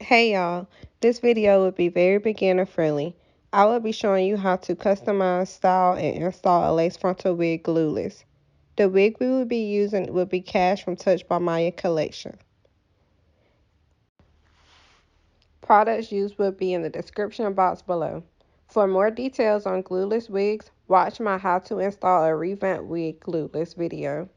Hey y'all, this video will be very beginner friendly. I will be showing you how to customize, style, and install a lace frontal wig glueless. The wig we will be using will be Kash from Touched by Mya collection. Products used will be in the description box below. For more details on glueless wigs, watch my how to install a revamped wig glueless video.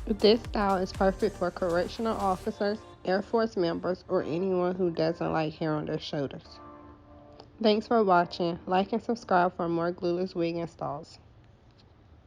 This style is perfect for correctional officers, Air Force members, or anyone who doesn't like hair on their shoulders. Thanks for watching. Like and subscribe for more glueless wig installs.